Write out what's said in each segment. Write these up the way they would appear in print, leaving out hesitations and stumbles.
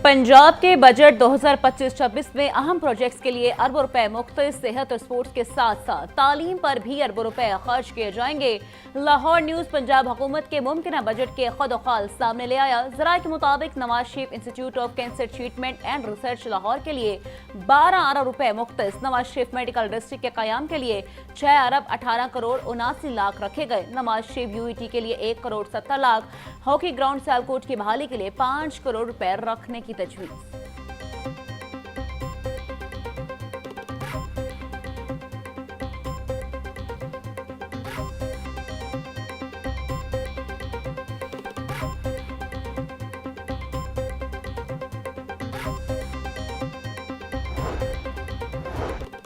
पंजाब के बजट 2025-26 में अहम प्रोजेक्ट्स के लिए अरबों रुपए मुफ्त, सेहत और स्पोर्ट्स के साथ साथ तालीम पर भी अरबों रुपए खर्च किए जाएंगे। लाहौर न्यूज पंजाब हुकूमत के मुमकिन बजट के खुद-व-खाल सामने ले आया। जराये के मुताबिक Nawaz Sharif institute of cancer treatment and research Lahore के लिए 12 अरब रुपए मुफ्त, नवाज शरीफ मेडिकल डिस्ट्रिक्ट के कयाम के लिए 6 अरब 18 करोड़ 79 लाख रखे गए। नवाज शरीफ यूईटी के लिए 1 करोड़ 70 लाख, हॉकी ग्राउंड सियालकोट की बहाली के लिए 5 करोड़ रुपए रखने की तजवीज़।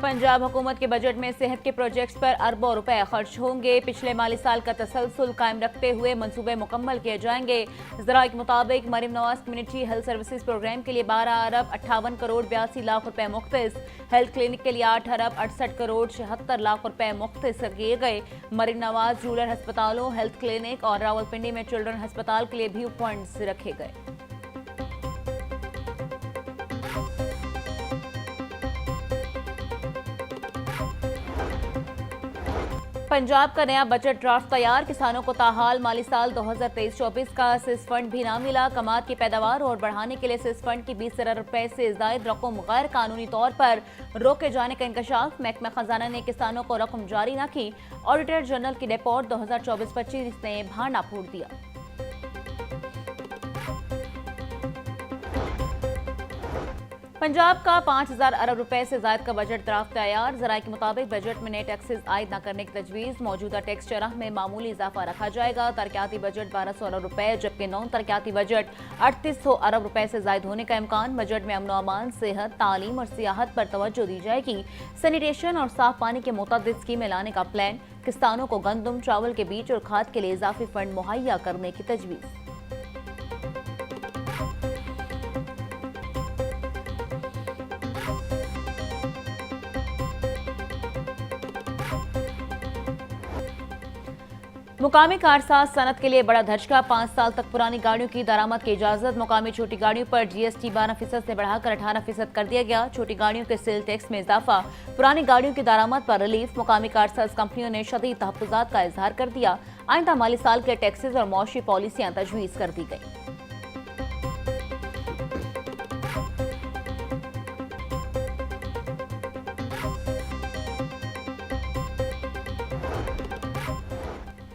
पंजाब हुकूमत के बजट में सेहत के प्रोजेक्ट्स पर अरबों रुपए खर्च होंगे। पिछले माली साल का तसलसल कायम रखते हुए मंसूबे मुकम्मल किए जाएंगे। ज़राए के मुताबिक Maryam Nawaz community health services programme के लिए 12 अरब 58 करोड़ 82 लाख रुपए मुख्तस, हेल्थ क्लिनिक के लिए 8 अरब 68 करोड़ 76 लाख रुपए मुख्तस किए गए। मरीम नवाज रूरल अस्पतालों, हेल्थ क्लिनिक और रावलपिंडी में चिल्ड्रन अस्पताल के लिए व्यू पॉइंट्स रखे गए। पंजाब का नया बजट ड्राफ्ट तैयार, किसानों को ताहाल माली साल 2023-24 का सिस फंड भी ना मिला। कमात की पैदावार और बढ़ाने के लिए सिस फंड की 20 अरब रुपए से जायद रकम गैर कानूनी तौर पर रोके जाने का इंकशाफ। महकमा खजाना ने किसानों को रकम जारी न की। ऑडिटर जनरल की रिपोर्ट 2024-25 ने भाना फोड़ दिया। पंजाब का 5000 अरब रुपए से ज्यादा का बजट ड्राफ्ट तैयार। जराये के मुताबिक बजट में नए टैक्सेस आयद न करने की तजवीज़। मौजूदा टैक्स शरह में मामूली इजाफा रखा जाएगा। तरक्याती बजट 1200 अरब रुपए जबकि नॉन तरक्याती बजट 3800 अरब रुपए से ज्यादा होने का इम्कान। बजट में अमन अमान, सेहत, तालीम और सियाहत पर तवज्जो दी जाएगी। सैनिटेशन और साफ पानी के मुतअद्दिद स्कीमें लाने का प्लान। किसानों को गंदम, चावल के बीज और खाद के लिए इजाफी फंड मुहैया करने की तजवीज़। मुकामी कारसाज सनत के लिए बड़ा धचका। 5 साल तक पुरानी गाड़ियों की दरामद की इजाजत। मुकामी छोटी गाड़ियों पर जीएसटी 12% से बढ़ाकर 18% कर दिया गया। छोटी गाड़ियों के सेल टैक्स में इजाफा, पुरानी गाड़ियों की दरामद पर रिलीफ। मुकामी कारसाज कंपनियों ने शदीद तहफ्फुजात का इजहार कर दिया। आइंदा माली साल के टैक्सेस और मौशी पॉलिसियां तजवीज़ कर दी गई।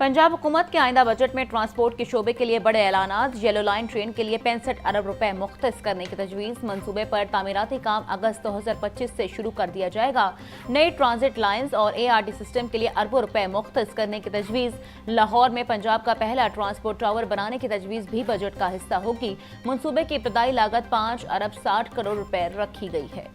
पंजाब हुकूमत के आइंदा बजट में ट्रांसपोर्ट के शोबे के लिए बड़े ऐलानात। येलो लाइन ट्रेन के लिए 65 अरब रुपए मुख्तस करने की तजवीज़। मंसूबे पर तामीराती काम अगस्त 2025 से शुरू कर दिया जाएगा। नई ट्रांजिट लाइन्स और एआरटी सिस्टम के लिए अरबों रुपए मुख्तस करने की तजवीज़। लाहौर में पंजाब का पहला ट्रांसपोर्ट टावर बनाने की तजवीज़ भी बजट का हिस्सा होगी। मंसूबे की इब्तदाई लागत 5 अरब 60 करोड़ रुपए रखी गई है।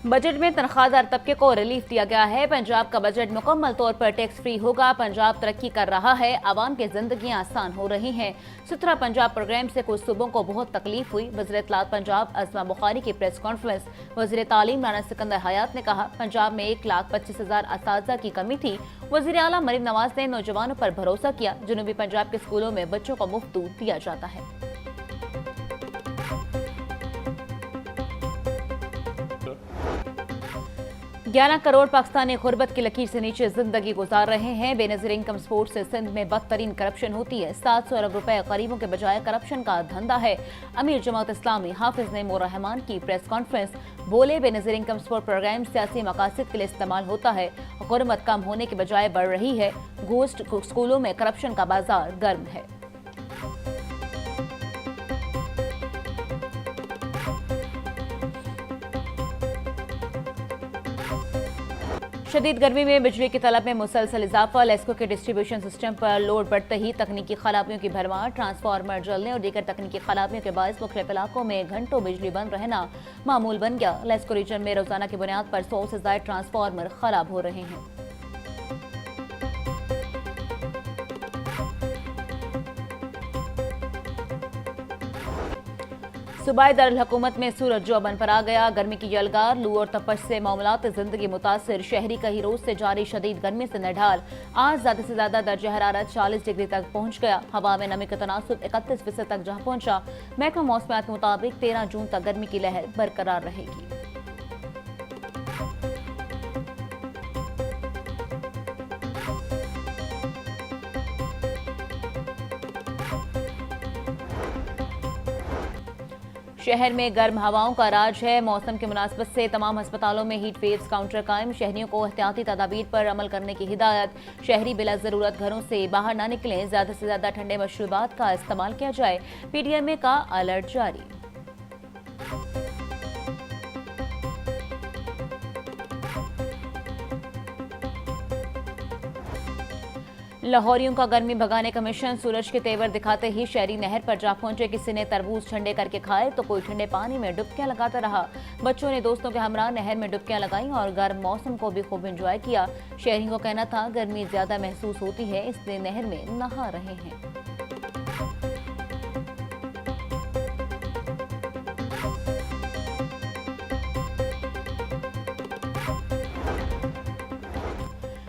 बजट में तनख्वाहदार तबके को रिलीफ दिया गया है। पंजाब का बजट मुकम्मल तौर पर टैक्स फ्री होगा। पंजाब तरक्की कर रहा है, आवाम की जिंदगियां आसान हो रही हैं। सुथरा पंजाब प्रोग्राम से कुछ सूबों को बहुत तकलीफ हुई। वज़ीर इत्तलात पंजाब अज़मा बुखारी की प्रेस कॉन्फ्रेंस। वज़ीर तालीम राना सिकंदर हयात ने कहा, पंजाब में 1,25,000 असातिज़ा की कमी थी। वज़ीर आला मरीम नवाज ने नौजवानों पर भरोसा किया। जनूबी पंजाब के स्कूलों में बच्चों को मुफ्त दूध दिया जाता है। 11 करोड़ पाकिस्तानी गुर्बत की लकीर से नीचे जिंदगी गुजार रहे हैं। बेनजीर इनकम सोर्स से सिंध में बदतरीन करप्शन होती है। 700 अरब रुपए गरीबों के बजाय करप्शन का धंधा है। अमीर जमात इस्लामी हाफिज नईमुर रहमान की प्रेस कॉन्फ्रेंस। बोले, बेनजीर इनकम सपोर्ट प्रोग्राम सियासी मकासद के लिए इस्तेमाल होता है। गुर्बत कम होने के बजाय बढ़ रही है। गोश्त स्कूलों में करप्शन का बाजार गर्म है। शदीद गर्मी में बिजली की तलब में मुसलसल इजाफा। लेस्को के डिस्ट्रीब्यूशन सिस्टम पर लोड बढ़ते ही तकनीकी खराबियों की भरमार। ट्रांसफार्मर जलने और दीगर तकनीकी खराबियों के बायस मुख्तलिफ इलाकों में घंटों बिजली बंद रहना मामूल बन गया। लेस्को रीजन में रोजाना की बुनियाद पर 100 से ज्यादा ट्रांसफार्मर खराब हो रहे हैं। सूबाई दारुल हुकूमत में सूरज जोबन पर आ गया। गर्मी की यलगार, लू और तपश से मामलात जिंदगी मुतासिर। शहरी कई रोज से जारी शदीद गर्मी से निढाल। आज ज्यादा से ज्यादा दर्जा हरारत 40 डिग्री तक पहुंच गया। हवा में नमी का तनासुब 31% तक जा पहुंचा। महकमा मौसमियात के मुताबिक 13 जून तक गर्मी की लहर बरकरार रहेगी। शहर में गर्म हवाओं का राज है। मौसम की मुनासबत से तमाम अस्पतालों में हीट वेव्स काउंटर कायम। शहरियों को एहतियाती तदाबीर पर अमल करने की हिदायत। शहरी बिला जरूरत घरों से बाहर न निकलें। ज्यादा से ज्यादा ठंडे मशरूबात का इस्तेमाल किया जाए। पीडीएमए का अलर्ट जारी। लाहौरियों का गर्मी भगाने का मिशन। सूरज के तेवर दिखाते ही शहरी नहर पर जा पहुंचे। किसी ने तरबूज ठंडे करके खाए तो कोई ठंडे पानी में डुबकियां लगाता रहा। बच्चों ने दोस्तों के हमरा नहर में डुबकियां लगाई और गर्म मौसम को भी खूब एंजॉय किया। शहरियों को कहना था गर्मी ज्यादा महसूस होती है, इसलिए नहर में नहा रहे हैं।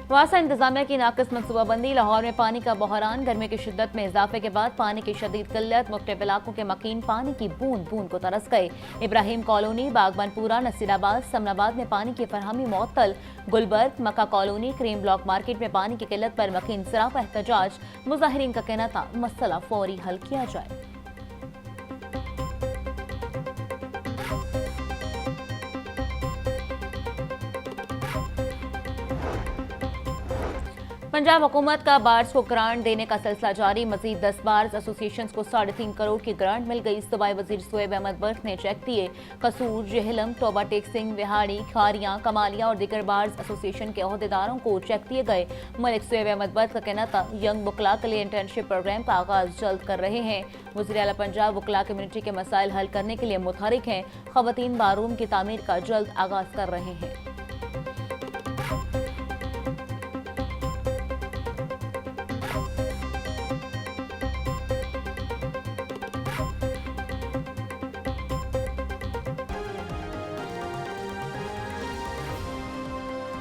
वासा इंतजामिया की नाकिस मनसूबाबंदी। लाहौर में पानी का बहरान। गर्मी की शिद्दत में इजाफे के बाद पानी की शदीद किल्लत। मुख्तलिफ इलाकों के मकीन पानी की बूंद बूंद को तरस गए। इब्राहिम कॉलोनी, बागबानपुरा, नसीराबाद, समनाबाद में पानी की फरहमी मुअत्तल। गुलबर्ग, मक्का कॉलोनी, क्रीम ब्लॉक मार्केट में पानी की किल्लत पर मकीन सरापा एहतजाज। मुजाहिरीन का कहना था मसला फौरी हल किया जाए। पंजाब हुकूमत का बार्स को ग्रांट देने का सिलसिला जारी। मजीद 10 बार्स एसोसिएशन को 3.5 करोड़ की ग्रांट मिल गई। सूबाई वजीर शोएब अहमद बर्क ने चेक दिए। कसूर, जेहलम, टोबा टेक सिंह, विहाड़ी, खारियां, कमालिया और दीगर बार्स एसोसिएशन के अहदेदारों को चेक दिए गए। मलिक शोएब अहमद बर्क का कहना था यंग वकला के लिए इंटर्नशिप प्रोग्राम का आगाज जल्द कर रहे हैं। वज़ीर आला पंजाब वकला कम्युनिटी के मसाइल हल करने के लिए मुतहरिक हैं। ख़वातीन बारूम की तामीर का जल्द आगाज कर रहे हैं।